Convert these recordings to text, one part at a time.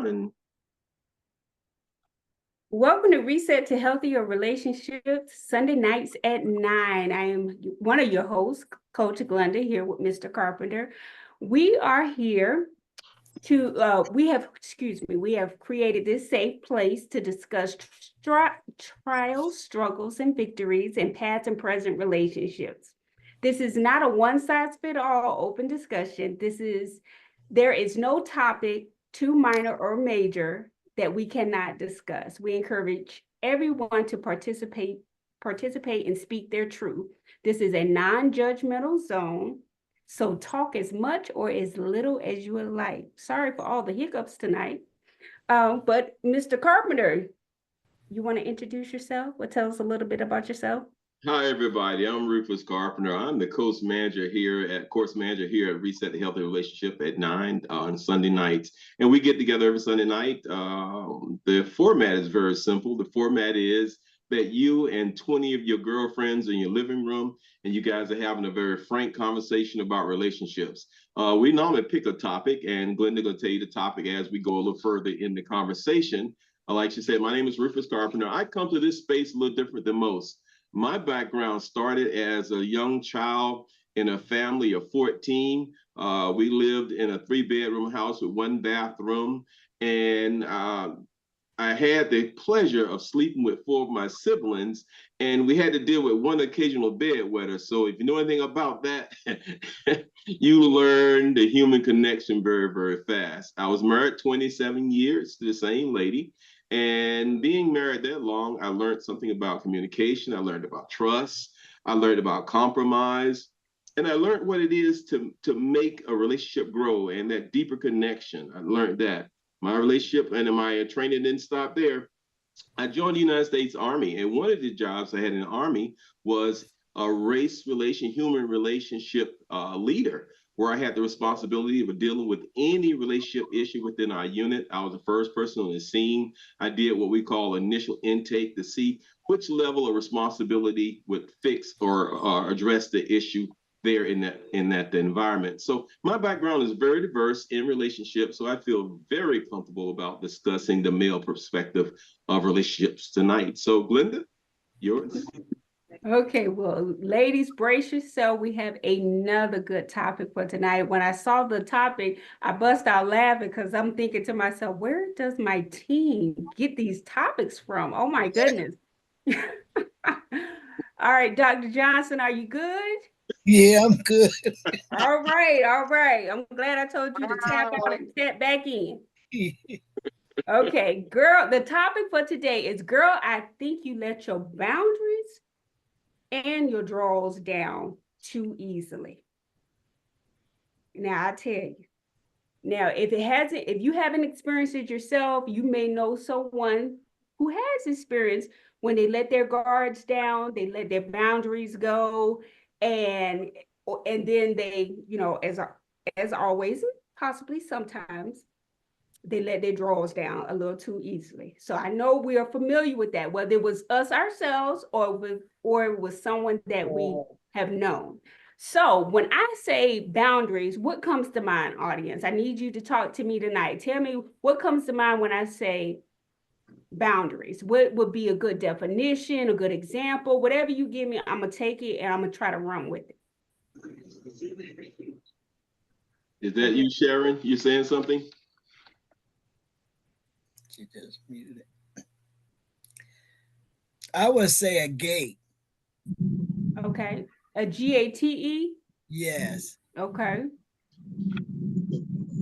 1. Welcome to Reset to Healthier Relationships, Sunday nights at 9. I am one of your hosts, Coach Glenda, here with Mr. Carpenter. We are here to, we have created this safe place to discuss trials, struggles, and victories in past and present relationships. This is not a one-size-fits-all open discussion. There is no topic too minor or major that we cannot discuss. We encourage everyone to participate and speak their truth. This is a non-judgmental zone, so talk as much or as little as you would like. Sorry for all the hiccups tonight. But Mr. Carpenter, you want to introduce yourself or tell us a little bit about yourself? Hi, everybody. I'm Rufus Carpenter. I'm the course manager here at Reset the Healthy Relationship at 9 on Sunday nights. And we get together every Sunday night. The format is very simple. The format is that you and 20 of your girlfriends in your living room, and you guys are having a very frank conversation about relationships. We normally pick a topic, and Glenda going to tell you the topic as we go a little further in the conversation. Like she said, my name is Rufus Carpenter. I come to this space a little different than most. My background started as a young child in a family of 14. We lived in a 3-bedroom house with 1 bathroom. And I had the pleasure of sleeping with 4 of my siblings. And we had to deal with 1 occasional bedwetter. So if you know anything about that, you learn the human connection very, very fast. I was married 27 years to the same lady. And being married that long, I learned something about communication. I learned about trust. I learned about compromise. And I learned what it is to make a relationship grow and that deeper connection. I learned that. My relationship and my training didn't stop there. I joined the United States Army. And one of the jobs I had in the Army was a human relationship leader, where I had the responsibility of dealing with any relationship issue within our unit. I was the first person on the scene. I did what we call initial intake to see which level of responsibility would fix or address the issue there in that environment. So my background is very diverse in relationships, so I feel very comfortable about discussing the male perspective of relationships tonight. So Glenda, yours. Okay, well, ladies, brace yourself. We have another good topic for tonight. When I saw the topic, I bust out laughing because I'm thinking to myself, where does my team get these topics from? Oh my goodness. All right, Dr. Johnson, are you good? Yeah, I'm good. All right. I'm glad I told you to tap out and tap back in. Okay, girl, the topic for today is, girl, I think you let your boundaries and your draws down too easily. Now I tell you. Now, if you haven't experienced it yourself, you may know someone who has experienced when they let their guards down, they let their boundaries go, and then they, as always, possibly sometimes, they let their draws down a little too easily. So I know we are familiar with that, whether it was us ourselves or with someone that we have known. So when I say boundaries, what comes to mind, audience? I need you to talk to me tonight. Tell me what comes to mind when I say boundaries. What would be a good definition, a good example? Whatever you give me, I'm going to take it and I'm going to try to run with it. Is that you, Sharon? You saying something? She just muted it. I would say a gate. Okay. A GATE? Yes. Okay.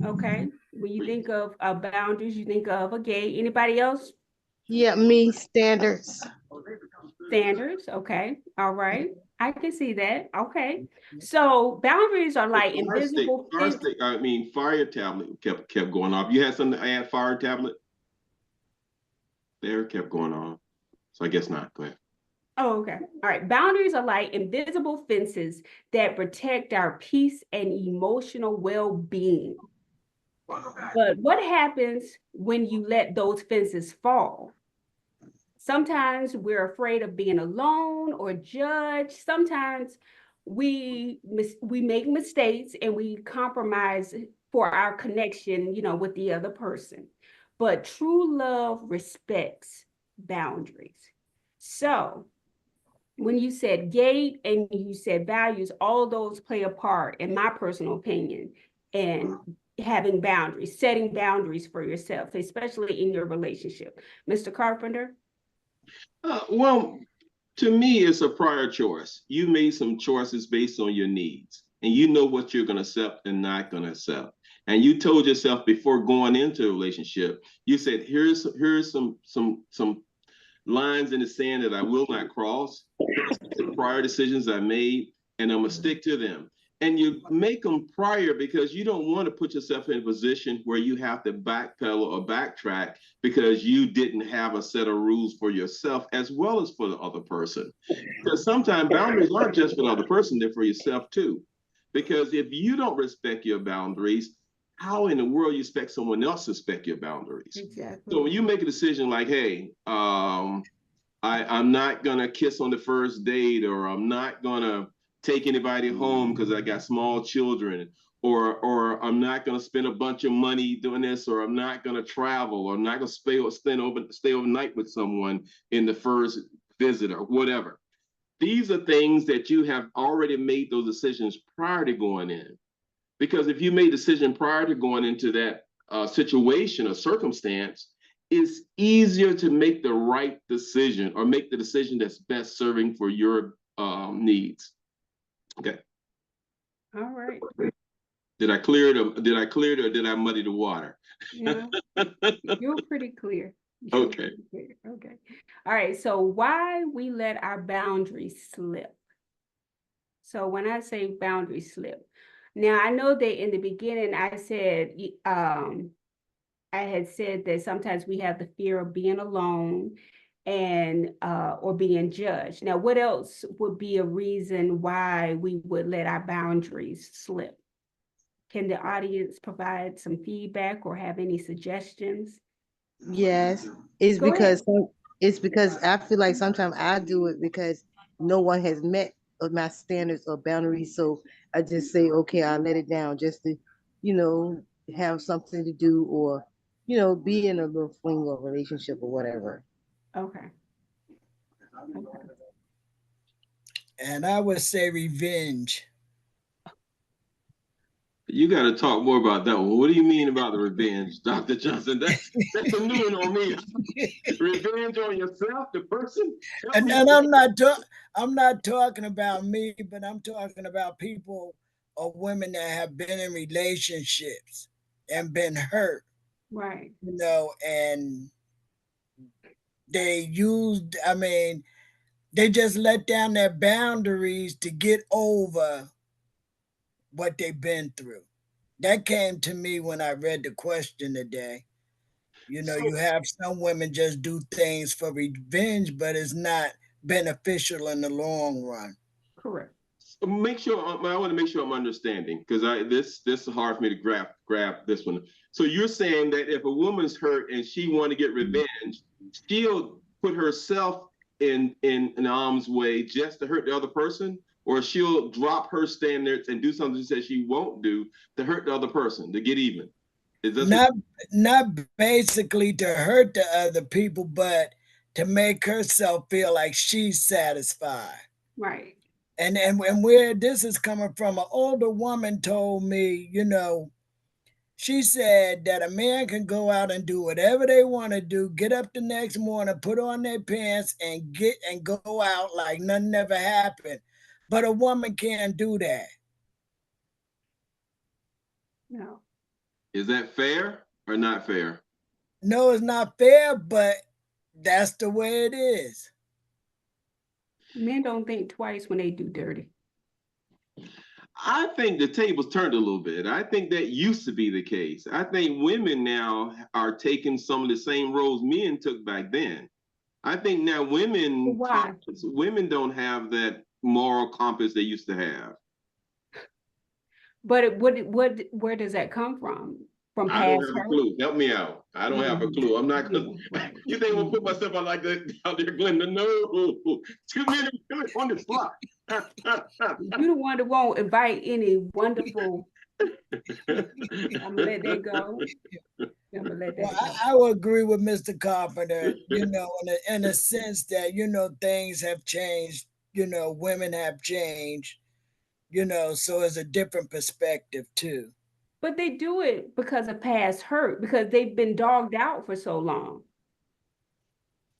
Okay. When you think of boundaries, you think of a gate. Anybody else? Yeah, me, standards. Standards. Okay. All right. I can see that. Okay. So boundaries are like invisible. Fire tablet kept going off. You had something to add, fire tablet? There, kept going on. So I guess not. Go ahead. Oh, okay. All right. Boundaries are like invisible fences that protect our peace and emotional well-being. But what happens when you let those fences fall? Sometimes we're afraid of being alone or judged. Sometimes we make mistakes and we compromise for our connection, with the other person. but true love respects boundaries. So when you said gate and you said values, all those play a part, in my personal opinion, and having boundaries, setting boundaries for yourself, especially in your relationship. Mr. Carpenter? Well, to me, it's a prior choice. You made some choices based on your needs, and you know what you're going to accept and not going to accept. And you told yourself before going into a relationship, you said, here's some lines in the sand that I will not cross, the prior decisions I made, and I'm gonna stick to them. And you make them prior because you don't want to put yourself in a position where you have to backpedal or backtrack because you didn't have a set of rules for yourself as well as for the other person. Because sometimes boundaries aren't just for the other person, they're for yourself too. Because if you don't respect your boundaries, how in the world you expect someone else to respect your boundaries? Exactly. So when you make a decision like, hey, I'm not gonna kiss on the first date, or I'm not gonna take anybody home because I got small children, or I'm not gonna spend a bunch of money doing this, or I'm not gonna travel, or I'm not gonna stay overnight with someone in the first visit, or whatever. These are things that you have already made those decisions prior to going in. Because if you made a decision prior to going into that situation or circumstance, it's easier to make the right decision or make the decision that's best serving for your needs. Okay. All right. Did I clear it or did I muddy the water? No, you're pretty clear. Okay. Okay. All right. So why we let our boundaries slip? So when I say boundaries slip, now I know that in the beginning I said, I had said that sometimes we have the fear of being alone and or being judged. Now, what else would be a reason why we would let our boundaries slip? Can the audience provide some feedback or have any suggestions? Yes, it's Go ahead. because I feel like sometimes I do it because no one has met my standards or boundaries. So I just say, okay, I'll let it down just to, have something to do, or, be in a little fling or relationship or whatever. Okay. Okay. And I would say revenge. You got to talk more about that one. What do you mean about the revenge, Dr. Johnson? That's a new one on me. Revenge on yourself, the person? And I'm not talking about me, but I'm talking about people or women that have been in relationships and been hurt. Right. And they they just let down their boundaries to get over what they've been through. That came to me when I read the question today. You have some women just do things for revenge, but it's not beneficial in the long run. Correct. I want to make sure I'm understanding, because this is hard for me to grab this one. So you're saying that if a woman's hurt and she want to get revenge, she'll put herself in harm's way just to hurt the other person, or she'll drop her standards and do something she says she won't do to hurt the other person to get even. Is that not basically to hurt the other people, but to make herself feel like she's satisfied. Right. And where this is coming from, an older woman told me, she said that a man can go out and do whatever they want to do, get up the next morning, put on their pants and go out like nothing never happened. But a woman can't do that. No. Is that fair or not fair? No, it's not fair, but that's the way it is. Men don't think twice when they do dirty. I think the tables turned a little bit. I think that used to be the case. I think women now are taking some of the same roles men took back then. I think now women don't have that moral compass they used to have. But where does that come from? From I don't past have a hurt? clue. Help me out. I don't have a clue. I'm not gonna. You think I'll put myself out like that out there, Glenda? No, too many on the spot. You the one that won't invite any wonderful. I'm gonna let that go. I'm gonna let Well, that go. I would agree with Mr. Carpenter, you know, in a sense that, you know, things have changed, you know, women have changed, you know, so it's a different perspective too. But they do it because of past hurt, because they've been dogged out for so long.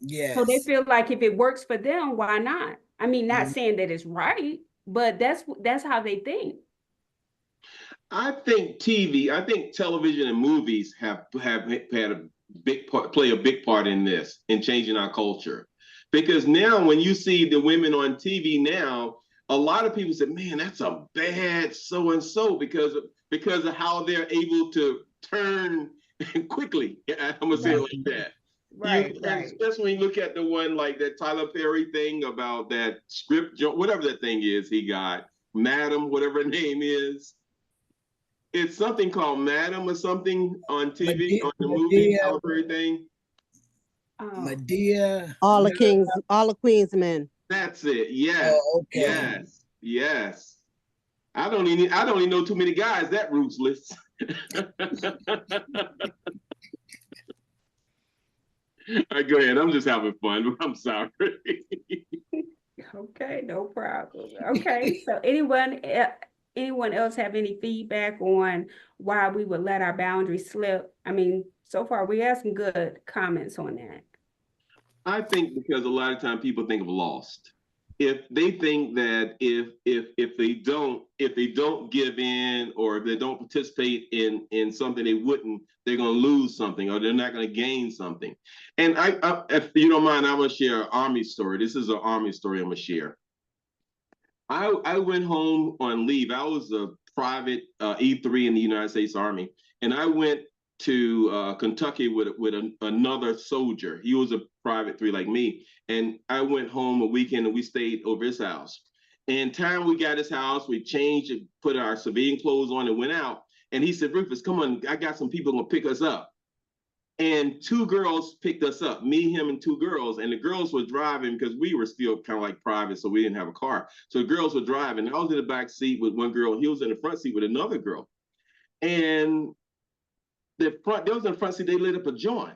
So they Yes. feel like if it works for them, why not? I mean, not Mhm. saying that it's right, but that's how they think. I think television and movies have had a big part, play a big part in this, in changing our culture. Because now when you see the women on TV now, a lot of people say, man, that's a bad so and so because of how they're able to turn quickly. I'm gonna say it Right. like that. Right, right. Especially when you look at the one like that Tyler Perry thing about that script, whatever that thing is he got, Madam, whatever her name is. It's something called Madam or something on TV, on the movie, Medea, Tyler Perry thing. Oh, Medea. All the No, kings, all the queens men. That's it. Yes, oh, okay. yes, yes. I don't even know too many guys that ruthless. All right, go ahead. I'm just having fun. I'm sorry. okay, no problem. Okay, so anyone else have any feedback on why we would let our boundaries slip? I mean, so far we have some good comments on that. I think because a lot of times people think of lost. If they think that if they don't give in, or if they don't participate in something they wouldn't, they're going to lose something, or they're not going to gain something. And if you don't mind, I'm going to share an army story. This is an army story I'm going to share. I went home on leave. I was a private E3 in the United States Army, and I went to Kentucky with another soldier. He was a private 3 like me, and I went home a weekend and we stayed over his house. And time we got his house, we changed and put our civilian clothes on and went out. And he said, "Rufus, come on, I got some people gonna pick us up." And 2 girls picked us up, me, him, and 2 girls. And the girls were driving because we were still kind of like private, so we didn't have a car. So the girls were driving. I was in the back seat with one girl. He was in the front seat with another girl. And they was in the front seat, they lit up a joint.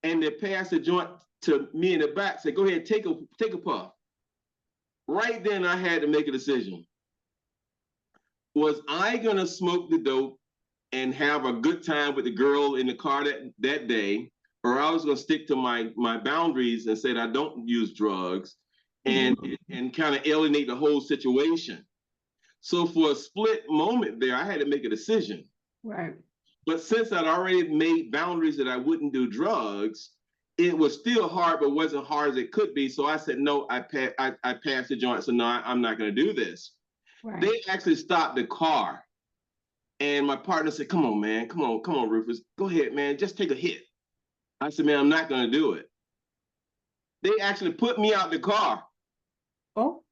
And they passed the joint to me in the back, said, "Go ahead, take a puff." Right then I had to make a decision. Was I gonna smoke the dope and have a good time with the girl in the car that day, or I was gonna stick to my boundaries and say that I don't use drugs and kind of alienate the whole situation. So for a split moment there, I had to make a decision. Right. But since I'd already made boundaries that I wouldn't do drugs, it was still hard, but wasn't hard as it could be. So I said, no, I passed the joint. So no, I'm not gonna do this. Right. They actually stopped the car. And my partner said, "Come on, man. Come on, Rufus. Go ahead, man. Just take a hit." I said, "Man, I'm not going to do it." They actually put me out the car. Oh.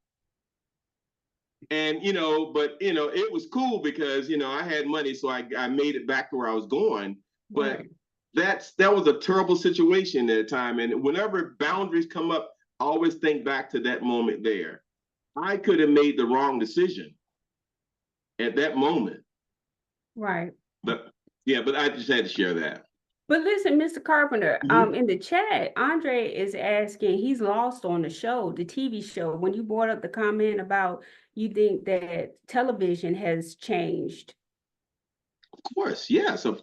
And, but, it was cool because, I had money. So I made it back to where I was going. But right. that was a terrible situation at the time. And whenever boundaries come up, I always think back to that moment there. I could have made the wrong decision at that moment. Right. But yeah, but I just had to share that. But listen, Mr. Carpenter, in the chat, Andre is asking, he's lost on the show, the TV show. When you brought up the comment about you think that television has changed. Of course, yeah. So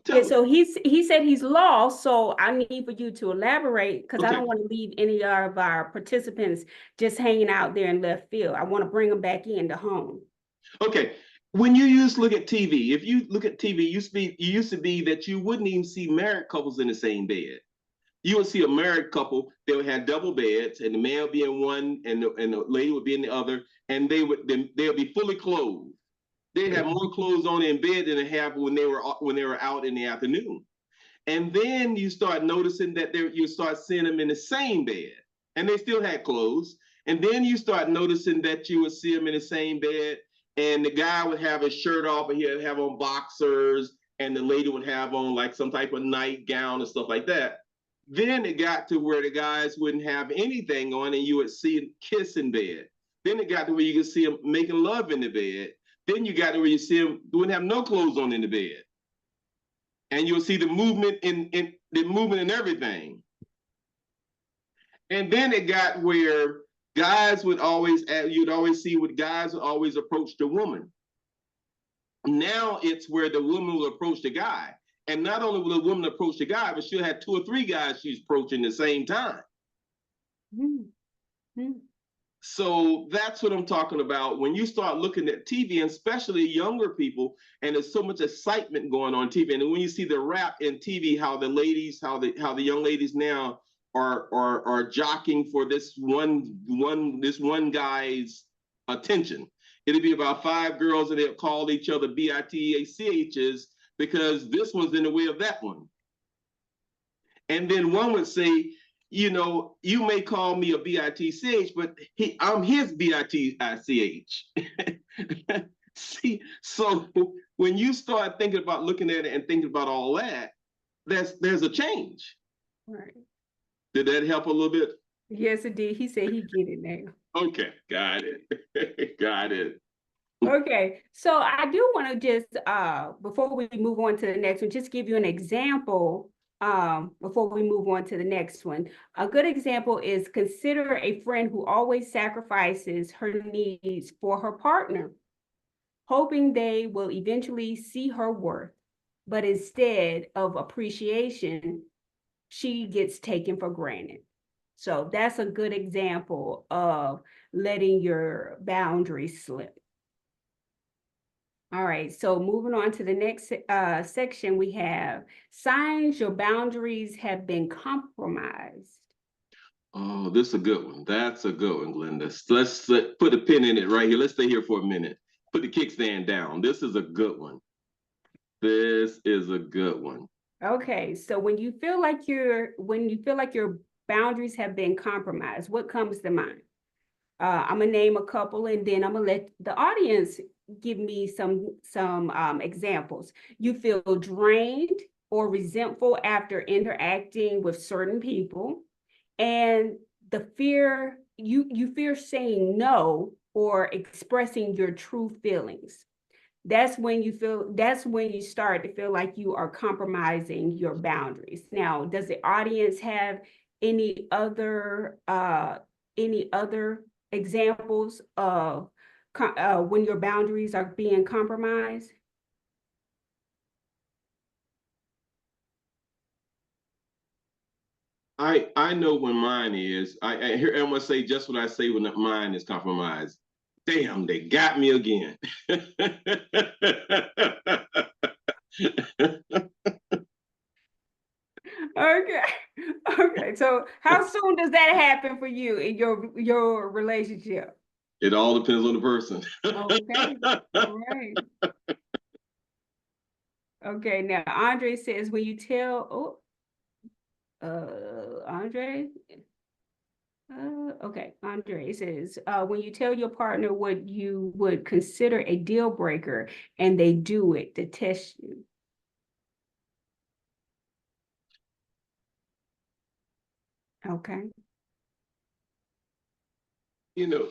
he said he's lost. So I need for you to elaborate, because I don't want to leave any of our participants just hanging out there in left field. I want to bring them back into home. Okay. When you used to look at TV, if you look at TV, it used to be that you wouldn't even see married couples in the same bed. You would see a married couple, they would have double beds, and the man would be in one and the lady would be in the other, and they would be fully clothed. They'd have more clothes on in bed than they have when they were out in the afternoon. And then you start noticing that you start seeing them in the same bed, and they still had clothes. And then you start noticing that you would see them in the same bed, and the guy would have his shirt off, and he'd have on boxers, and the lady would have on like some type of nightgown and stuff like that. Then it got to where the guys wouldn't have anything on, and you would see them kiss in bed. Then it got to where you could see them making love in the bed. Then you got to where you see them wouldn't have no clothes on in the bed. and you'll see the movement in everything. And then it got where guys would always, you'd always see what guys would always approach the woman. Now it's where the woman will approach the guy. And not only will the woman approach the guy, but she'll have 2 or 3 guys she's approaching at the same time. Mm-hmm. So that's what I'm talking about. When you start looking at TV, and especially younger people, and there's so much excitement going on TV. And when you see the rap in TV, how the ladies, how the young ladies now are jockeying for this one guy's attention. It'll be about 5 girls, and they'll call each other bitachs because this one's in the way of that one. And then one would say, you know, you may call me a bitch, but I'm his bitch. See, so when you start thinking about looking at it and thinking about all that, there's a change. Right. Did that help a little bit? Yes, it did. He said he get it now. Okay, got it. Got it. Okay, so I do want to just, before we move on to the next one, just give you an example before we move on to the next one. A good example is consider a friend who always sacrifices her needs for her partner, hoping they will eventually see her worth. But instead of appreciation, she gets taken for granted. So that's a good example of letting your boundaries slip. All right, so moving on to the next section, we have signs your boundaries have been compromised. Oh, this is a good one. That's a good one, Glenda. Let's put a pin in it right here. Let's stay here for a minute. Put the kickstand down. This is a good one. This is a good one. Okay, so when you feel like your boundaries have been compromised, what comes to mind? I'm gonna name a couple, and then I'm gonna let the audience give me some examples. You feel drained or resentful after interacting with certain people, and the fear you fear saying no or expressing your true feelings. That's when you start to feel like you are compromising your boundaries. Now, does the audience have any other examples of when your boundaries are being compromised? I know when mine is. I hear everyone say just what I say when mine is compromised. Damn, they got me again. Okay. So how soon does that happen for you in your relationship? It all depends on the person. Okay. All right. Okay. Now Andre says when you tell Andre. Okay, Andre says, when you tell your partner what you would consider a deal breaker and they do it to test you. Okay. You know,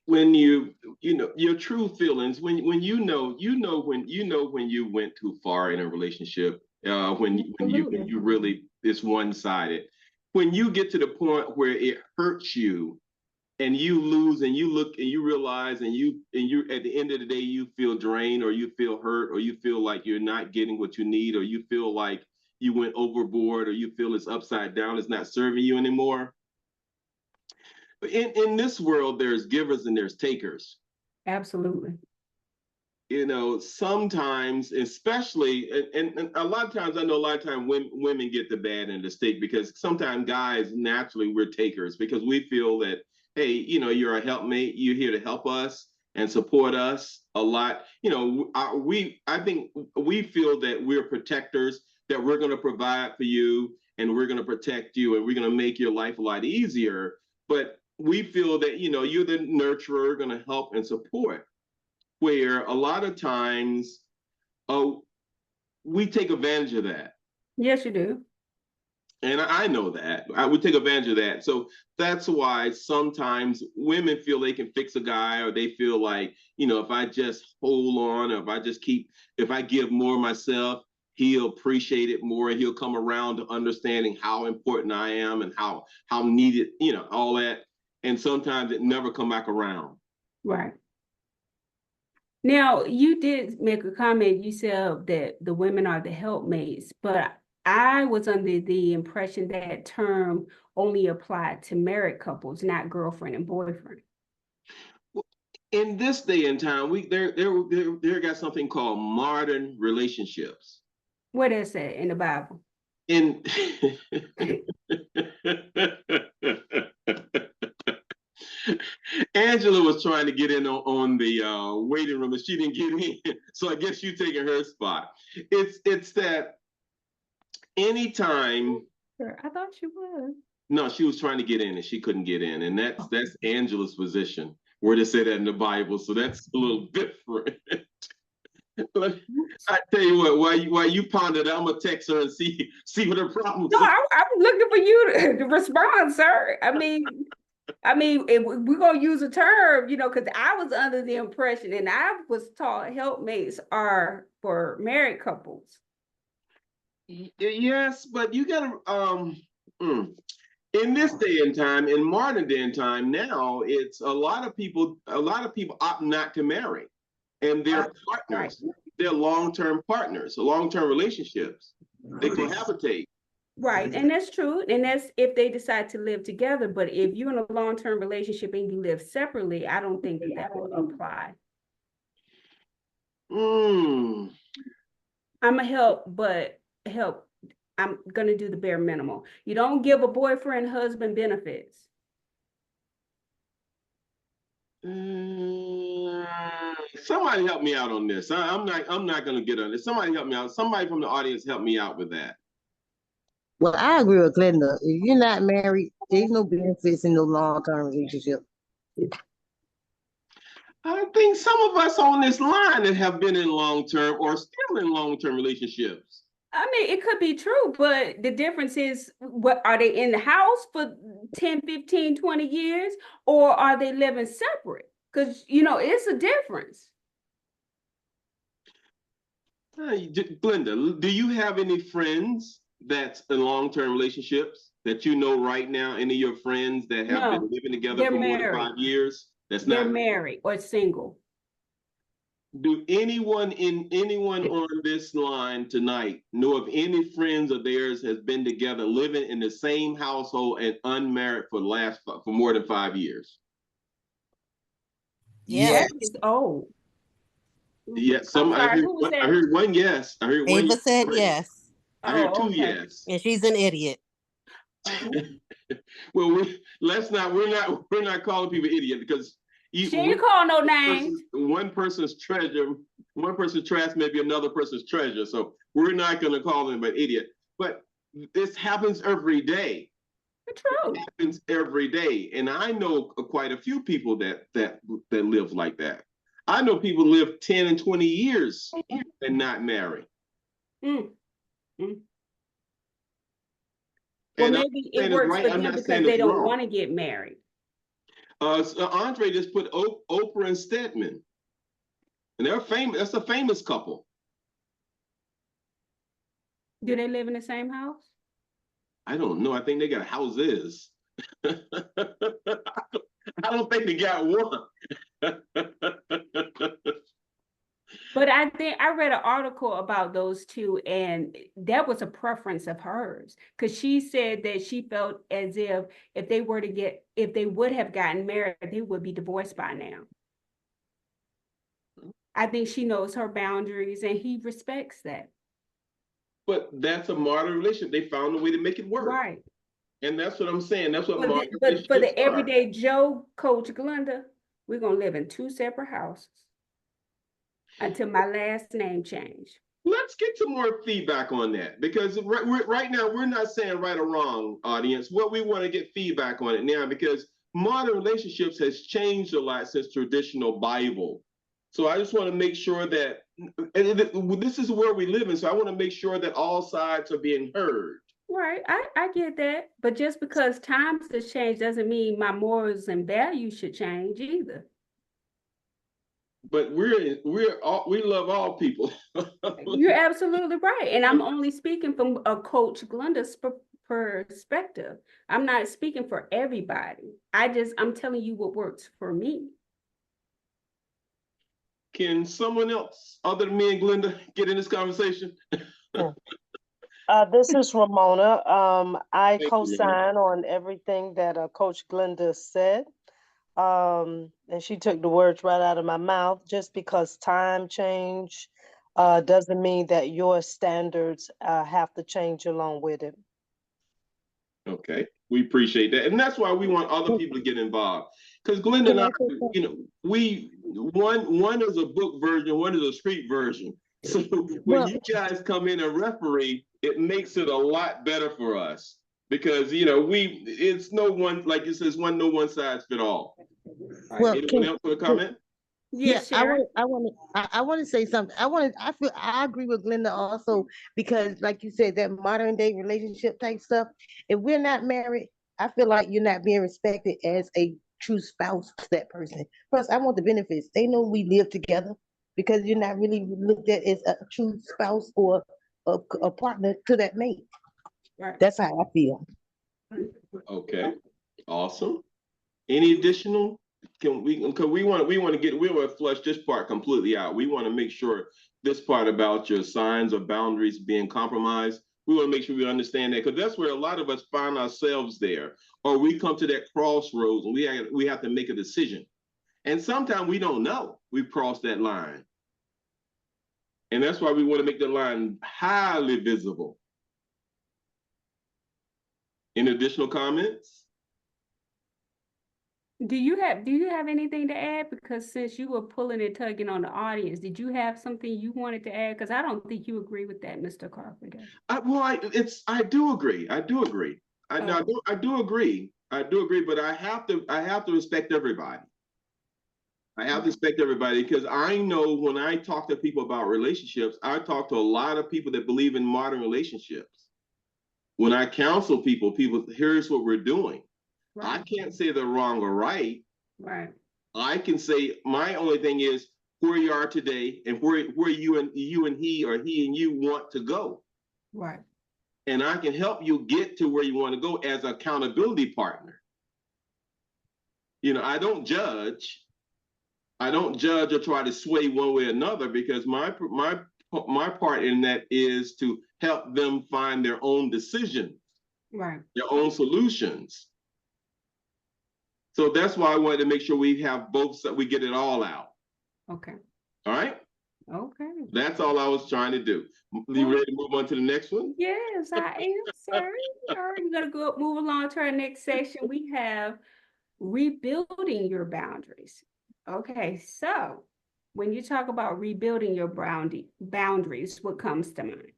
when your true feelings, when you know when you went too far in a relationship, when you really, it's one-sided. When you get to the point where it hurts you and you lose and you look and you realize and you at the end of the day you feel drained or you feel hurt or you feel like you're not getting what you need or you feel like you went overboard or you feel it's upside down, it's not serving you anymore. In this world, there's givers and there's takers. Absolutely. You know, sometimes, especially, and a lot of times, I know a lot of times women get the bad end of the stick because sometimes guys, naturally, we're takers because we feel that, hey, you know, you're a helpmate, you're here to help us and support us a lot. You know, I think we feel that we're protectors, that we're going to provide for you and we're going to protect you and we're going to make your life a lot easier. But we feel that, you know, you're the nurturer, going to help and support. Where a lot of times we take advantage of that. Yes, you do. And I know that. I would take advantage of that. So that's why sometimes women feel they can fix a guy or they feel like, you know, if I just hold on or if I give more of myself, he'll appreciate it more, and he'll come around to understanding how important I am and how needed, you know, all that. And sometimes it never come back around. Right. Now, you did make a comment, you said that the women are the helpmates, but I was under the impression that term only applied to married couples, not girlfriend and boyfriend. In this day and time, there got something called modern relationships. What is that in the Bible? In Angela was trying to get in on the waiting room, and she didn't get in. So I guess you taking her spot. It's that anytime. Sure, I thought she was. No, she was trying to get in and she couldn't get in, and that's Angela's position. Where they say that in the Bible, so that's a little different. But I tell you what, while you ponder that, I'm gonna text her and see what her problem is. No, I'm looking for you to respond, sir. I mean, if we're gonna use a term, you know, because I was under the impression, and I was taught helpmates are for married couples. Yes, but you gotta in this day and time, in modern day and time now, it's a lot of people opt not to marry, and they're partners. Right. They're long-term partners, long-term relationships. They cohabitate. Right, and that's true, and that's if they decide to live together. But if you're in a long-term relationship and you live separately, I don't think that will apply. I'm a help, but help. I'm gonna do the bare minimum. You don't give a boyfriend husband benefits. Somebody help me out on this. I'm not gonna get on this. Somebody help me out. Somebody from the audience help me out with that. Well, I agree with Glenda. If you're not married, there's no benefits in no long-term relationship. I think some of us on this line that have been in long-term or still in long-term relationships. I mean, it could be true, but the difference is, what are they in the house for 10, 15, 20 years, or are they living separate? Because, you know, it's a difference. Glenda, do you have any friends that's in long-term relationships that you know right now? Any of your friends that have been living together for more than 5 years? They're married or single. Do anyone on this line tonight know of any friends of theirs has been together living in the same household and unmarried for more than 5 years? Yeah. It's old. Yeah, I heard one yes. I heard one. Ava said yes. I heard two yes. And she's an idiot. Well, we're not calling people idiot, because she didn't call no names. One person's trash may be another person's treasure. So we're not going to call them an idiot. But this happens every day. True. It happens every day. And I know quite a few people that live like that. I know people live 10 and 20 years and not marry. Well, maybe it works for them because they don't want to get married. So Andre just put Oprah and Stedman, and they're famous. That's a famous couple. Do they live in the same house? I don't know. I think they got houses. I don't think they got one. But I think I read an article about those two, and that was a preference of hers, because she said that she felt as if they would have gotten married, they would be divorced by now. I think she knows her boundaries, and he respects that. But that's a modern relationship. They found a way to make it work. Right. And that's what I'm saying. That's what modern relationships are. But for the everyday Joe, Coach Glenda, we're going to live in 2 separate houses until my last name change. Let's get some more feedback on that, because right now we're not saying right or wrong, audience. What we want to get feedback on it now, because modern relationships has changed a lot since traditional Bible. So I just want to make sure that this is where we live in. So I want to make sure that all sides are being heard. Right, I get that. But just because times have changed doesn't mean my morals and values should change either. but we love all people. You're absolutely right. And I'm only speaking from a Coach Glenda's perspective. I'm not speaking for everybody. I'm telling you what works for me. Can someone else other than me and Glenda get in this conversation? This is Ramona. I Thank you, co-sign on everything that Coach Glenda said. And she took the words right out of my mouth. Just because time change doesn't mean that your standards have to change along with it. Okay, we appreciate that, and that's why we want other people to get involved. Because Glenda and I, one is a book version, one is a street version. So when you guys come in and referee, it makes it a lot better for us because it's no one, like it says, no one size fit all. Well, anyone else with a comment? Yes, I want to say something. I agree with Glenda also because, like you said, that modern day relationship type stuff. If we're not married, I feel like you're not being respected as a true spouse to that person. Plus, I want the benefits. They know we live together because you're not really looked at as a true spouse or a partner to that mate. Right. That's how I feel. Okay, awesome. Any additional? Because we want to flush this part completely out. We want to make sure this part about your signs or boundaries being compromised. We want to make sure we understand that because that's where a lot of us find ourselves there, or we come to that crossroads and we have to make a decision. And sometimes we don't know we've crossed that line. And that's why we want to make the line highly visible. Any additional comments? Do you have anything to add? Because since you were pulling and tugging on the audience, did you have something you wanted to add? Because I don't think you agree with that, Mr. Carpenter. I do agree. I do agree. I do agree. But I have to respect everybody. I have to respect everybody because I know when I talk to people about relationships, I talk to a lot of people that believe in modern relationships. When I counsel people, here's what we're doing. Right. I can't say they're wrong or right. Right. I can say my only thing is where you are today and where you and he or he and you want to go. Right. And I can help you get to where you want to go as an accountability partner. I don't judge. I don't judge or try to sway one way or another because my part in that is to help them find their own decisions, right, their own solutions. So that's why I wanted to make sure we have both, so we get it all out. Okay. All right. Okay. That's all I was trying to do. You ready to move on to the next one? Yes, I am, sir. All right, we're gonna move along to our next section. We have rebuilding your boundaries. Okay, so when you talk about rebuilding your boundaries, what comes to mind?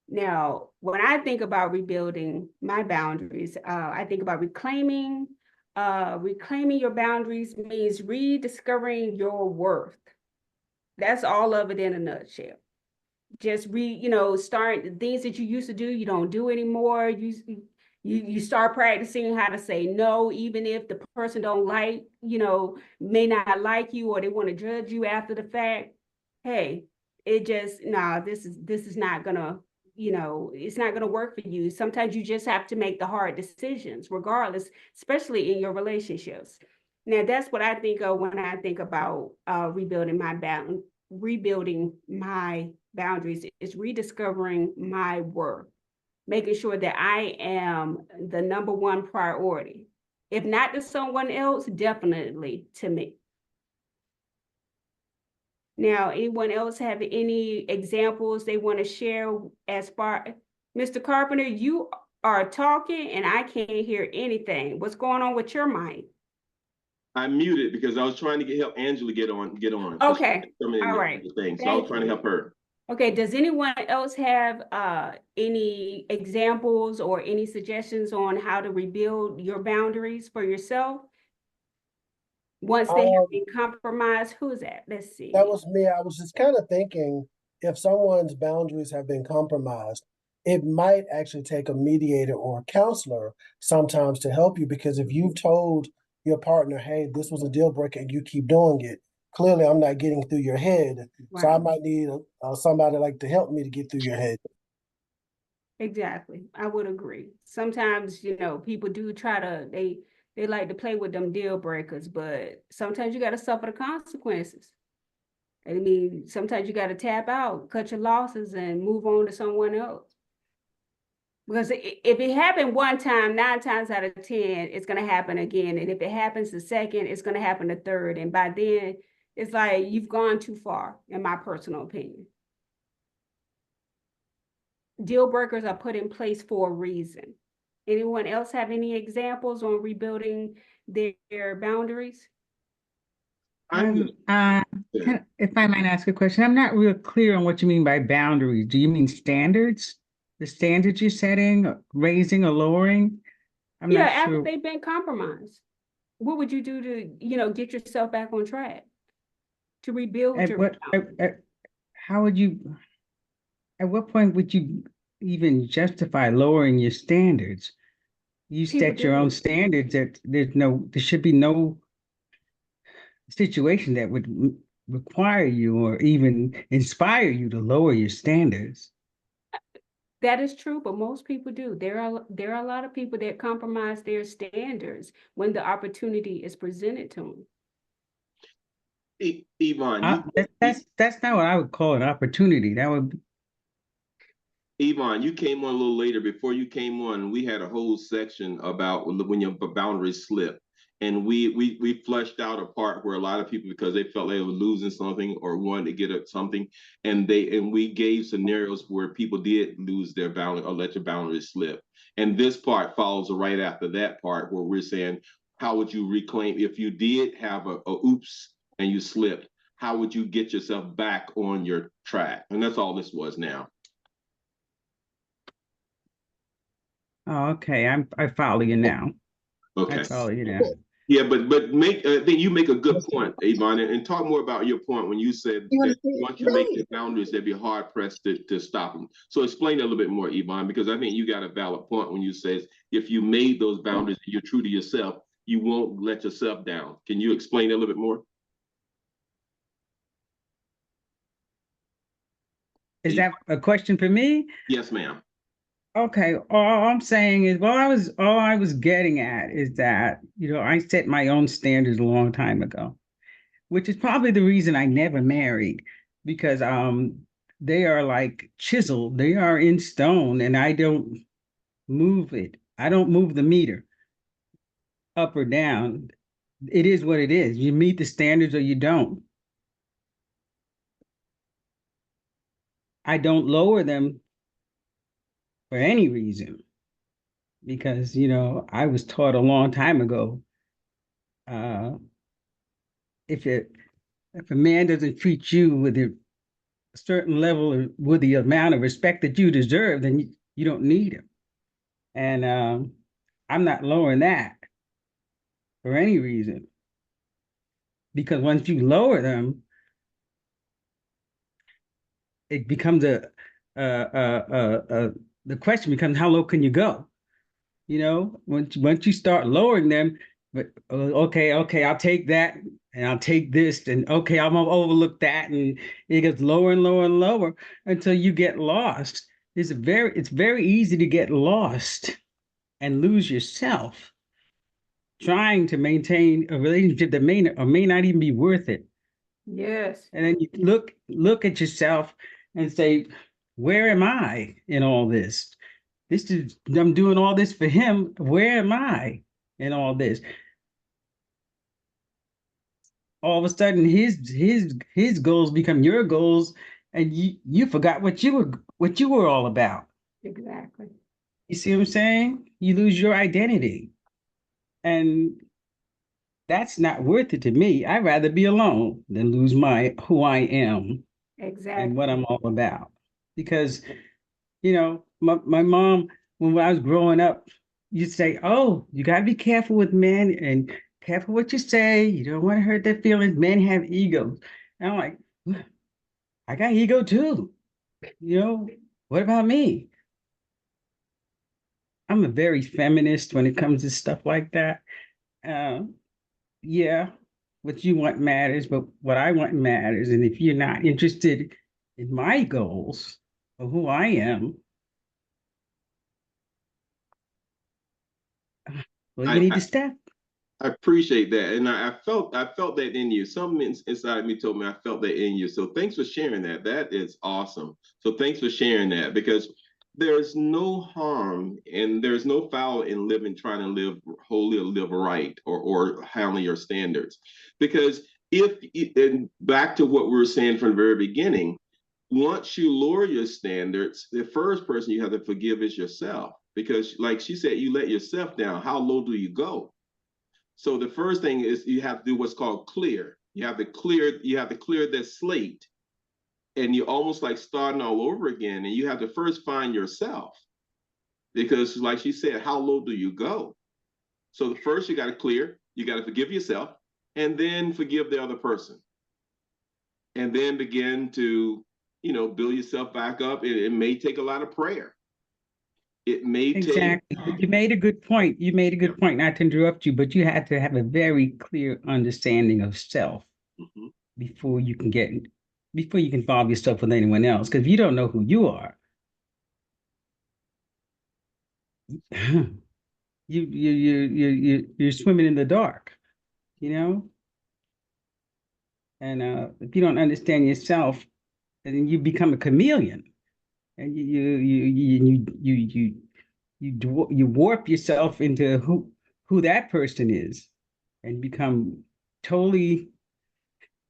Now, when I think about rebuilding my boundaries, I think about reclaiming your boundaries means rediscovering your worth. That's all of it in a nutshell. Just start the things that you used to do, you don't do anymore. You start practicing how to say no, even if the person may not like you or they want to judge you after the fact. Hey, this is not gonna, it's not gonna work for you. Sometimes you just have to make the hard decisions, regardless, especially in your relationships. Now, that's what I think of when I think about rebuilding my boundaries. Is rediscovering my worth. Making sure that I am the number one priority. If not to someone else, definitely to me. Now, anyone else have any examples they want to share as far? Mr. Carpenter, you are talking and I can't hear anything. What's going on with your mic? I muted because I was trying to help Angela get on. Okay, all right. So I was trying to help her. Okay, does anyone else have any examples or any suggestions on how to rebuild your boundaries for yourself? Once they have been compromised, who's that? Let's see. That was me. I was just kind of thinking if someone's boundaries have been compromised, it might actually take a mediator or a counselor sometimes to help you, because if you've told your partner, hey, this was a deal breaker and you keep doing it, clearly I'm not getting through your head. So I Right. might need somebody like to help me to get through your head. Exactly. I would agree. Sometimes, people do try to, they like to play with them deal breakers, but sometimes you got to suffer the consequences. I mean, sometimes you got to tap out, cut your losses, and move on to someone else. Because if it happened one time, 9 times out of 10, it's going to happen again. And if it happens the second, it's going to happen the third. And by then, it's like you've gone too far, in my personal opinion. Deal breakers are put in place for a reason. Anyone else have any examples on rebuilding their boundaries? I'm If I might ask a question, I'm not real clear on what you mean by boundaries. Do you mean standards? The standards you're setting, raising or lowering? I'm Yeah, not after sure. they've been compromised. What would you do to, get yourself back on track? To rebuild At your what, boundaries? how would you, at what point would you even justify lowering your standards? You People set your do own it. standards that there should be no situation that would require you or even inspire you to lower your standards. That is true, but most people do. There are a lot of people that compromise their standards when the opportunity is presented to them. Yvonne, That's not what I would call an opportunity. That would be, Yvonne, you came on a little later. Before you came on, we had a whole section about when your boundaries slip. And we fleshed out a part where a lot of people, because they felt they were losing something or wanted to get at something, and we gave scenarios where people did lose their boundary or let your boundaries slip. And this part follows right after that part where we're saying, how would you reclaim if you did have a oops and you slipped? How would you get yourself back on your track? And that's all this was now. oh, okay. I follow you now. Okay. I follow you now. Yeah, but I think you make a good point, Yvonne, and talk more about your point when you said that once you make the boundaries, they'd be hard pressed to stop them. So explain a little bit more, Yvonne, because I think you got a valid point when you say if you made those boundaries and you're true to yourself, you won't let yourself down. Can you explain a little bit more? Is that a question for me? Yes, ma'am. Okay, all I'm saying is, all I was getting at is that, I set my own standards a long time ago, which is probably the reason I never married, because they are like chiseled, they are in stone, and I don't move it. I don't move the meter up or down. It is what it is. You meet the standards or you don't. I don't lower them for any reason because, I was taught a long time ago, if a man doesn't treat you with a certain level or with the amount of respect that you deserve, then you don't need him. And I'm not lowering that for any reason. Because once you lower them, it becomes the question becomes, how low can you go? Once you start lowering them, but okay, I'll take that and I'll take this, and okay, I'm gonna overlook that, and it gets lower and lower and lower until you get lost. It's very easy to get lost and lose yourself trying to maintain a relationship that may or may not even be worth it. Yes. And then you look at yourself and say, where am I in all this? I'm doing all this for him. Where am I in all this? All of a sudden, his goals become your goals, and you forgot what you were all about. Exactly. You see what I'm saying? You lose your identity, and that's not worth it to me. I'd rather be alone than lose who I am and what Exactly. I'm all about. Because my mom, when I was growing up, you'd say, oh, you got to be careful with men and careful what you say. You don't want to hurt their feelings. Men have egos. And I'm like, I got ego too. What about me? I'm a very feminist when it comes to stuff like that. Yeah, what you want matters, but what I want matters. And if you're not interested in my goals or who I am, well, you need to step. I appreciate that, and I felt that in you. Something inside me told me I felt that in you. So thanks for sharing that. That is awesome. So thanks for sharing that, because there's no harm and there's no foul in trying to live holy or live right or handle your standards. Because and back to what we were saying from the very beginning, once you lower your standards, the first person you have to forgive is yourself. Because, like she said, you let yourself down. How low do you go? So the first thing is you have to do what's called clear. You have to clear that slate, and you're almost like starting all over again. And you have to first find yourself, because like she said, how low do you go? So the first you got to clear, you got to forgive yourself, and then forgive the other person. And then begin to, build yourself back up. It may take a lot of prayer. It may take. You made a good point. You made a good point, not to interrupt you, but you had to have a very clear understanding of self before you can involve yourself with anyone else. Because if you don't know who you are, you're swimming in the dark, And if you don't understand yourself, then you become a chameleon, and you warp yourself into who that person is, and become totally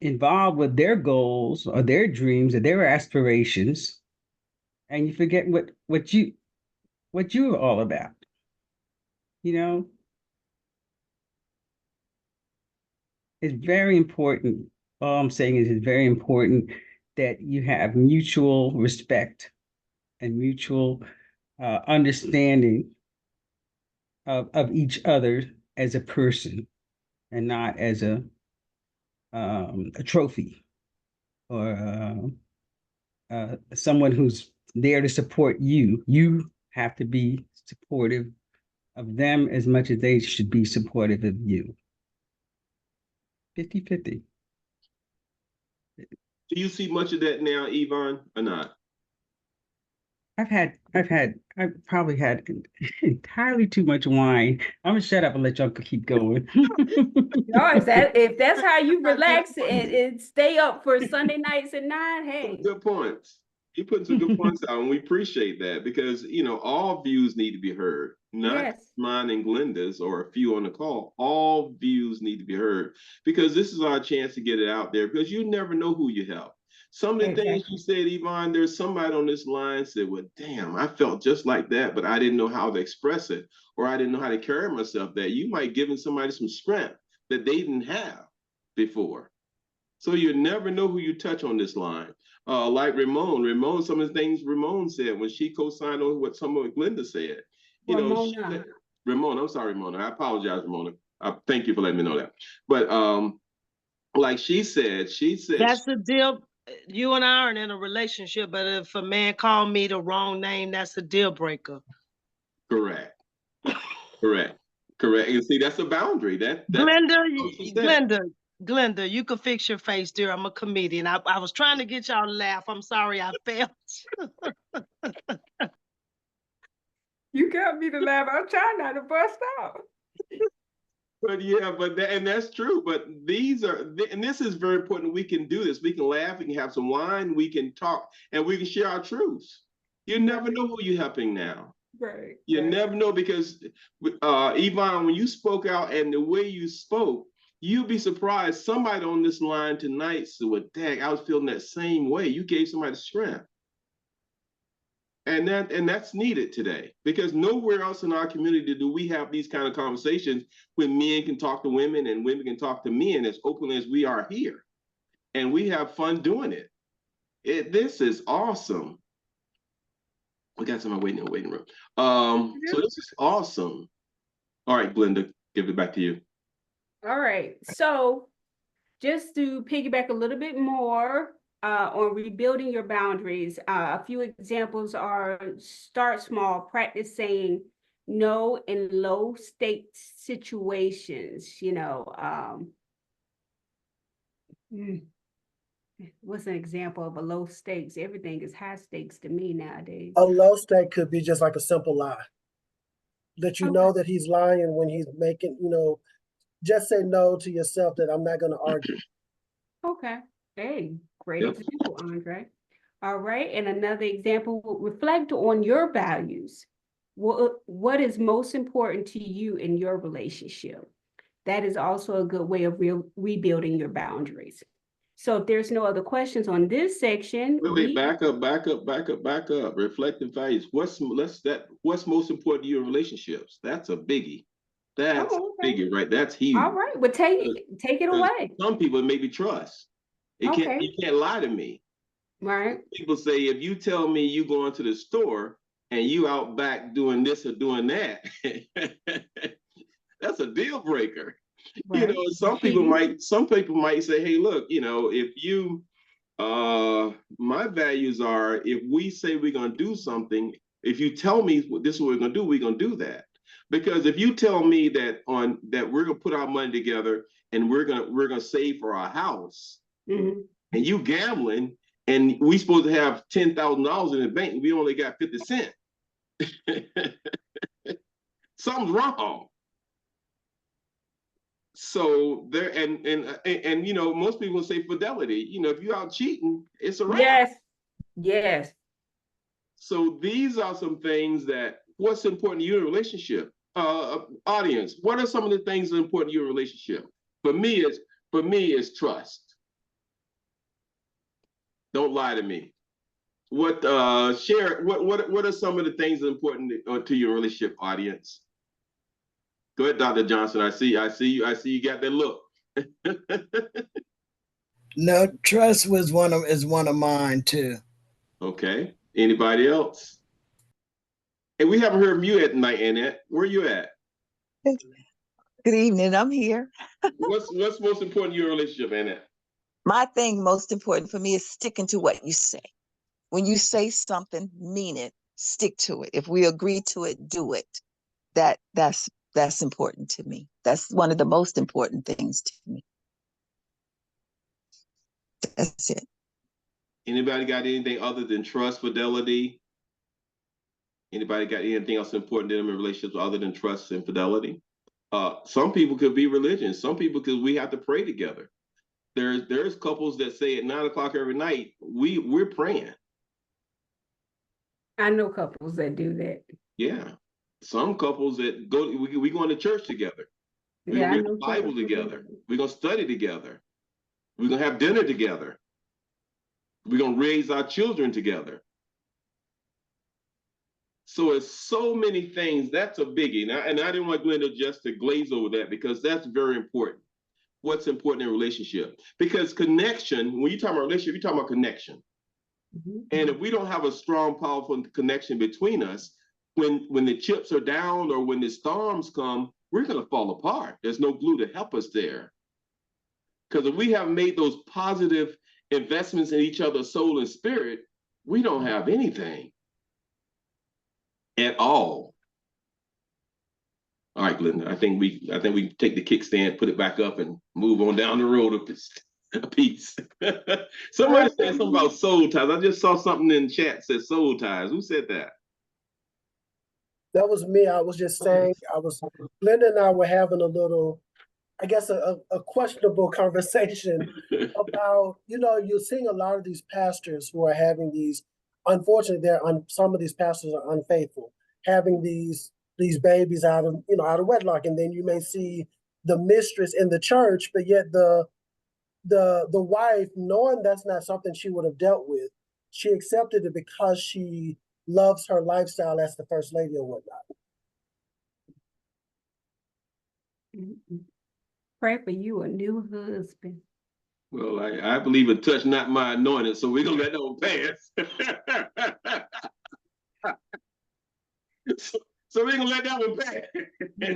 involved with their goals or their dreams or their aspirations, and you forget what you're all about. It's very important. All I'm saying is it's very important that you have mutual respect and mutual understanding of each other as a person, and not as a trophy or someone who's there to support you. You have to be supportive of them as much as they should be supportive of you. 50-50. Do you see much of that now, Yvonne, or not? I've probably had entirely too much wine. I'm gonna shut up and let y'all keep going. No, if that's how you relax and stay up for Sunday nights at 9, hey. Good points. You put some good points out, and we appreciate that, because all views need to be heard, not mine and Glenda's or a few on the call. All views need to be heard, because this is our chance to get it out there, because you never know who you help. Some of the things you said, Yvonne, there's somebody on this line said, well, damn, I felt just like that, but I didn't know how to express it, or I didn't know how to carry myself. That you might give somebody some strength that they didn't have before. So you never know who you touch on this line. Like Ramon, some of the things Ramon said when she co-signed on what some of what Glenda said. Ramona, I'm sorry, Ramona. I apologize, Ramona. Thank you for letting me know that. But like she said that's the deal. You and I aren't in a relationship, but if a man called me the wrong name, that's a deal breaker. Correct. And see, that's a boundary. Glenda, you can fix your face, dear. I'm a comedian. I was trying to get y'all to laugh. I'm sorry I failed. You got me to laugh. I'm trying not to bust out. But yeah, and that's true. But this is very important. We can do this. We can laugh. We can have some wine. We can talk, and we can share our truths. You never know who you're helping now. Right. You never know, because Yvonne, when you spoke out and the way you spoke, you'd be surprised. Somebody on this line tonight said, well, dang, I was feeling that same way. You gave somebody strength. And that's needed today, because nowhere else in our community do we have these kind of conversations when men can talk to women and women can talk to men as openly as we are here. And we have fun doing it. This is awesome. We got somebody waiting in the waiting room. So this is awesome. All right, Glenda, give it back to you. All right. So just to piggyback a little bit more on rebuilding your boundaries, a few examples are: start small, practice saying no in low stakes situations. Mm. What's an example of a low stakes? Everything is high stakes to me nowadays. A low stake could be just like a simple lie. That you know that he's lying when he's making, just say no to yourself that I'm not going to argue. Okay. Hey, great Yep. example, Andre. All right. And another example, reflect on your values. What is most important to you in your relationship? That is also a good way of rebuilding your boundaries. So if there's no other questions on this section, Wait, back up. Reflective values. What's most important to you in relationships? That's a biggie. That's Oh, a okay. biggie, right? That's huge. All right. Well, take it away. Some people maybe trust. Okay. You can't lie to me. Right. People say, if you tell me you going to the store and you out back doing this or doing that, that's a deal breaker. Right. Some people might say, hey, look, if you my values are, if we say we're going to do something, if you tell me this is what we're going to do, we're going to do that. Because if you tell me that we're going to put our money together and we're going to save for our house, Mm-hmm. and you gambling, and we supposed to have $10,000 in the bank, and we only got 50 cents. Something's wrong. So there, and most people say fidelity. If you're out cheating, it's a wrap. Yes. So these are some things that what's important to you in a relationship. Audience, what are some of the things that are important to you in a relationship? For me, it's trust. Don't lie to me. What are some of the things that are important to your relationship, audience? Go ahead, Dr. Johnson. I see you got that look. No, trust is one of mine too. Okay. Anybody else? Hey, we haven't heard from you at night, Annette. Where you at? Good evening. I'm here. What's most important in your relationship, Annette? My thing most important for me is sticking to what you say. When you say something, mean it. Stick to it. If we agree to it, do it. That's important to me. That's one of the most important things to me. That's it. Anybody got anything other than trust, fidelity? Anybody got anything else important to them in relationships other than trust and fidelity? Some people could be religion. Some people, because we have to pray together. There's couples that say at 9 o'clock every night, we're praying. I know couples that do that. Yeah. Some couples that we going to church together. We're going to read the Bible together. We're going to study together. We're going to have dinner together. We're going to raise our children together. So it's so many things. That's a biggie. And I didn't want Glenda just to glaze over that because that's very important. What's important in a relationship? Because connection, when you talk about relationship, you're talking about connection. Mm-hmm. And if we don't have a strong, powerful connection between us, when the chips are down or when the storms come, we're going to fall apart. There's no glue to help us there. Because if we haven't made those positive investments in each other's soul and spirit, we don't have anything at all. All right, Glenda, I think we take the kickstand, put it back up, and move on down the road a piece. Somebody said something about soul ties. I just saw something in the chat that said soul ties. Who said that? That was me. I was just saying, Glenda and I were having a little, I guess, a questionable conversation about, you're seeing a lot of these pastors who are having these, unfortunately, some of these pastors are unfaithful, having these babies out of wedlock. And then you may see the mistress in the church, but yet the wife, knowing that's not something she would have dealt with, she accepted it because she loves her lifestyle as the first lady or whatnot. Pray for you a new husband. Well, I believe in touch not my anointed, so we're gonna let that one pass. So we're gonna let that one pass.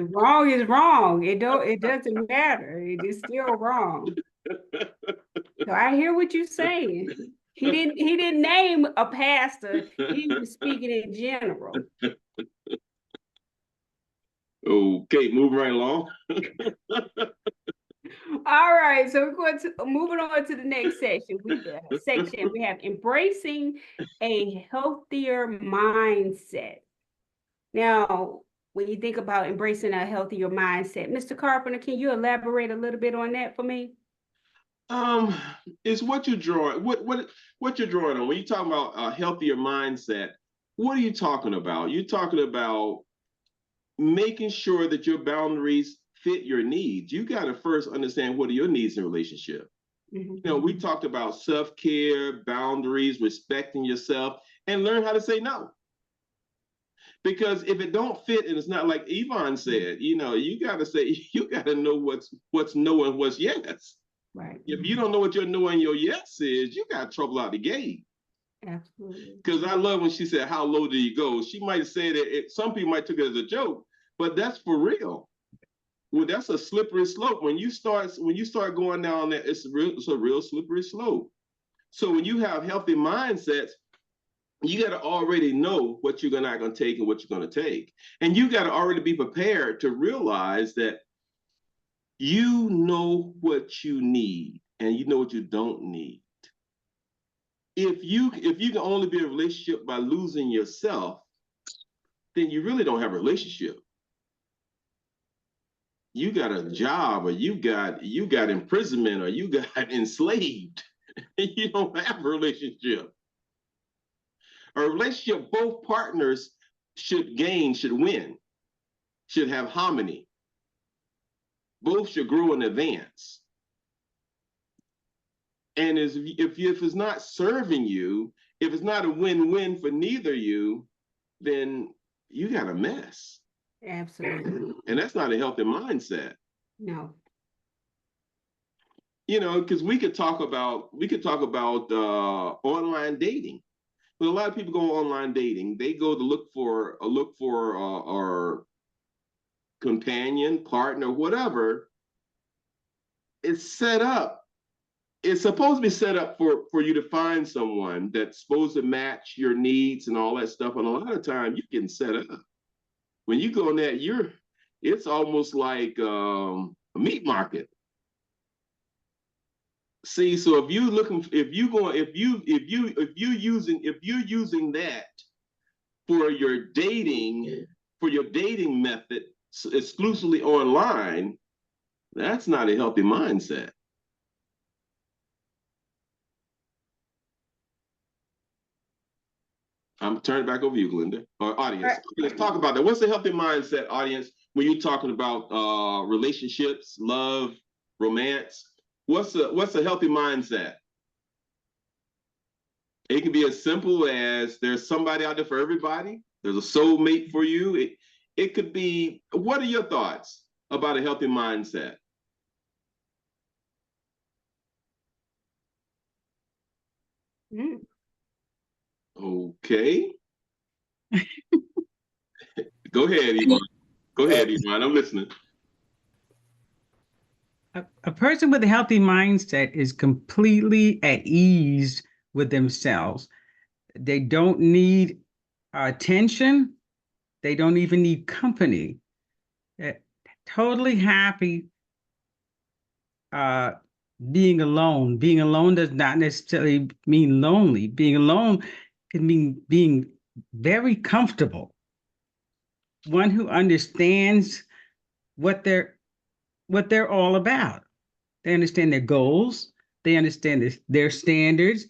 Wrong is wrong. It doesn't matter. It is still wrong. So I hear what you're saying. He didn't name a pastor. He was speaking in general. Okay, moving right along. All right, so we're going to moving on to the next section. We have embracing a healthier mindset. Now, when you think about embracing a healthier mindset, Mr. Carpenter, can you elaborate a little bit on that for me? Is what you're drawing, what you're drawing on when you talk about a healthier mindset. What are you talking about? You're talking about making sure that your boundaries fit your needs. You got to first understand what are your needs in a relationship. You know, we talked about self-care, boundaries, respecting yourself, and learn how to say no. Because if it don't fit, and it's not like Yvonne said, you know, you got to know what's no and what's yes. Right. If you don't know what your no and your yes is, you got trouble out the gate. Absolutely. Because I love when she said, "How low do you go?" She might say that some people might take it as a joke, but that's for real. Well, that's a slippery slope. When you start going down there, it's a real slippery slope. So when you have healthy mindsets, you got to already know what you're not going to take and what you're going to take, and you got to already be prepared to realize that you know what you need and you know what you don't need. If you can only be in a relationship by losing yourself, then you really don't have a relationship. You got a job, or you got imprisonment, or you got enslaved. You don't have a relationship. A relationship, both partners should gain, should win, should have harmony. Both should grow and advance. And if it's not serving you, if it's not a win-win for neither you, then you got a mess. Absolutely. And that's not a healthy mindset. No. You know, because we could talk about online dating. But a lot of people go online dating. They go to look for our companion, partner, whatever. It's set up. It's supposed to be set up for you to find someone that's supposed to match your needs and all that stuff. And a lot of times you can set up. When you go in there, it's almost like a meat market. See, so if you're using that for your dating method exclusively online, that's not a healthy mindset. I'm turning it back over to you, Glenda, or audience. Right. Let's talk about that. What's a healthy mindset, audience, when you're talking about relationships, love, romance? What's a healthy mindset? It can be as simple as there's somebody out there for everybody. There's a soulmate for you. It could be, what are your thoughts about a healthy mindset? Okay. Go ahead, Yvonne. Go ahead, Yvonne. I'm listening. A person with a healthy mindset is completely at ease with themselves. They don't need attention. They don't even need company. They're totally happy being alone. Being alone does not necessarily mean lonely. Being alone can mean being very comfortable. One who understands what they're all about. They understand their goals. They understand their standards.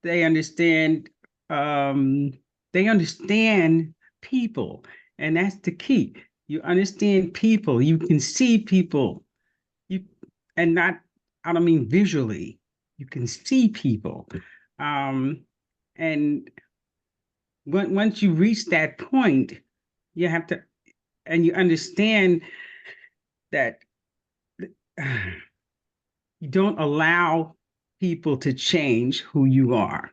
They understand people, and that's the key. You understand people. You can see people. I don't mean visually. You can see people, and once you reach that point, you have to, and you understand that you don't allow people to change who you are.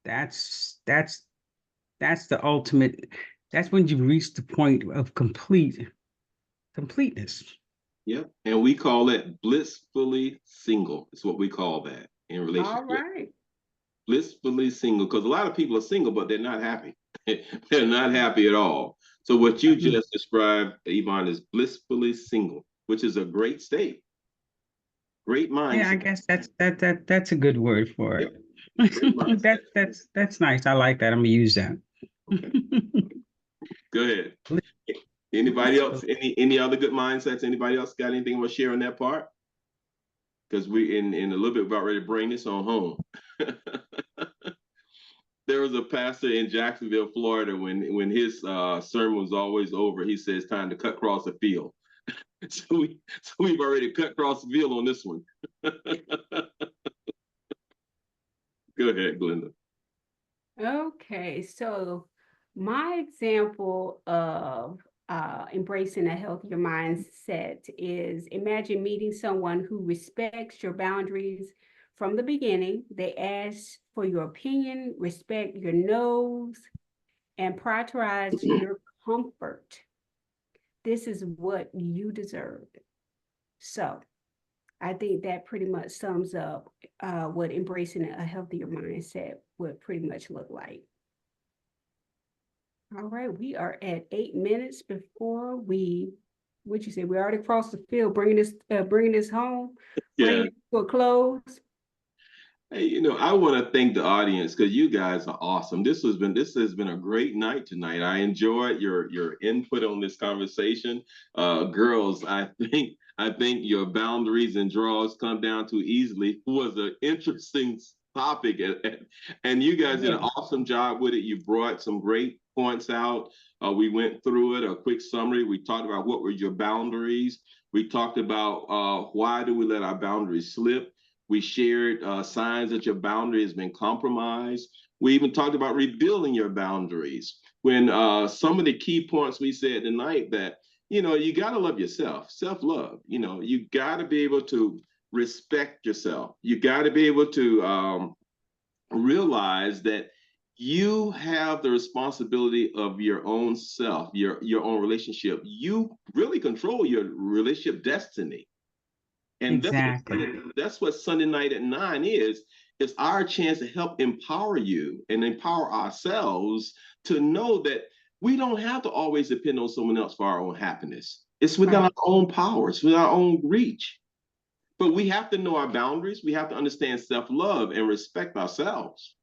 That's the ultimate. That's when you reach the point of completeness. Yep, and we call it blissfully single. It's what we call that in relationship. All right. Blissfully single, because a lot of people are single, but they're not happy. They're not happy at all. So what you just described, Yvonne, is blissfully single, which is a great state. Great mindset. Yeah, I guess that's a good word for it. Great mindset. That's nice. I like that. I'm gonna use that. Go ahead. Anybody else? Any other good mindsets? Anybody else got anything to share on that part? Because we in a little bit about ready to bring this on home. There was a pastor in Jacksonville, Florida, when his sermon was always over, he says, "Time to cut across the field." So we've already cut across the field on this one. Go ahead, Glenda. Okay, so my example of embracing a healthier mindset is imagine meeting someone who respects your boundaries from the beginning. They ask for your opinion, respect your no's, and prioritize your comfort. This is what you deserve. So I think that pretty much sums up what embracing a healthier mindset would pretty much look like. All right, we are at 8 minutes before what'd you say? We already crossed the field, bringing this home, bringing it to a close. Hey, I want to thank the audience because you guys are awesome. This has been a great night tonight. I enjoyed your input on this conversation. Girls, I think your boundaries and draws come down too easily was an interesting topic, and you guys did an awesome job with it. You brought some great points out. We went through it, a quick summary. We talked about what were your boundaries. We talked about why do we let our boundaries slip. We shared signs that your boundary has been compromised. We even talked about rebuilding your boundaries. When some of the key points we said tonight that, you got to love yourself, self-love. You got to be able to respect yourself. You got to be able to realize that you have the responsibility of your own self, your own relationship. You really control your relationship destiny. And exactly. That's what Sunday night at 9 is. It's our chance to help empower you and empower ourselves to know that we don't have to always depend on someone else for our own happiness. It's within our own power. It's within our own reach. But we have to know our boundaries. We have to understand self-love and respect ourselves.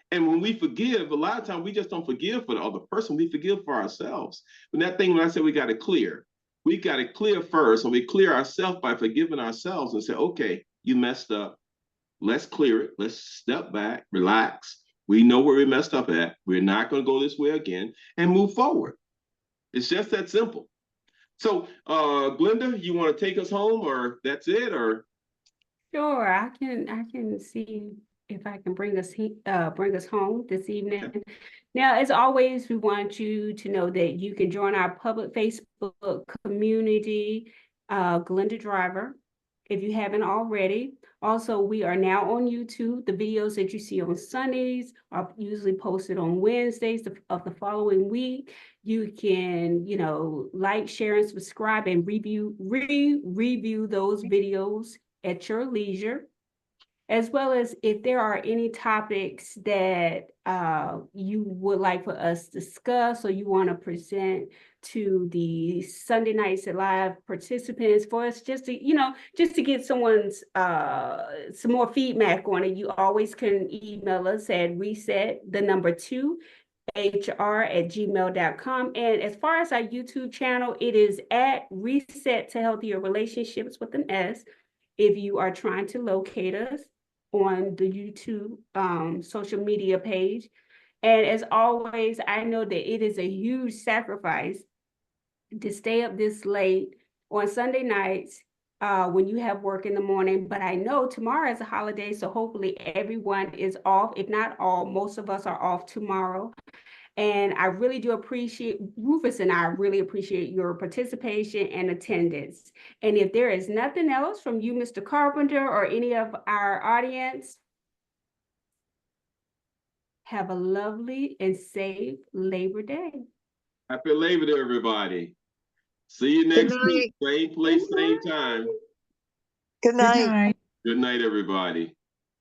And when we forgive, a lot of times we just don't forgive for the other person. We forgive for ourselves. When I said we got to clear, we got to clear first, and we clear ourselves by forgiving ourselves and say, okay, you messed up. Let's clear it. Let's step back, relax. We know where we messed up at. We're not going to go this way again and move forward. It's just that simple. So, Glenda, you want to take us home, or that's it, or? Sure, I can see if I can bring us home this evening. Now, as always, we want you to know that you can join our public Facebook community, Glenda Driver, if you haven't already. Also, we are now on YouTube. The videos that you see on Sundays are usually posted on Wednesdays of the following week. You can, like, share, and subscribe, and review those videos at your leisure, as well as if there are any topics that you would like for us to discuss or you want to present to the Sunday Nights Live participants for us just to get someone's some more feedback on it, you always can email us at reset2hr@gmail.com. And as far as our YouTube channel, it is at Reset to Healthier Relationships with an S. If you are trying to locate us on the YouTube social media page. And as always, I know that it is a huge sacrifice to stay up this late on Sunday nights when you have work in the morning. But I know tomorrow is a holiday, so hopefully everyone is off. If not all, most of us are off tomorrow. And I really do appreciate, Rufus and I really appreciate your participation and attendance. And if there is nothing else from you, Mr. Carpenter, or any of our audience, have a lovely and safe Labor Day. Happy Labor Day, everybody. See you next week. Same place, same time. Good night. Good night. Good night, everybody.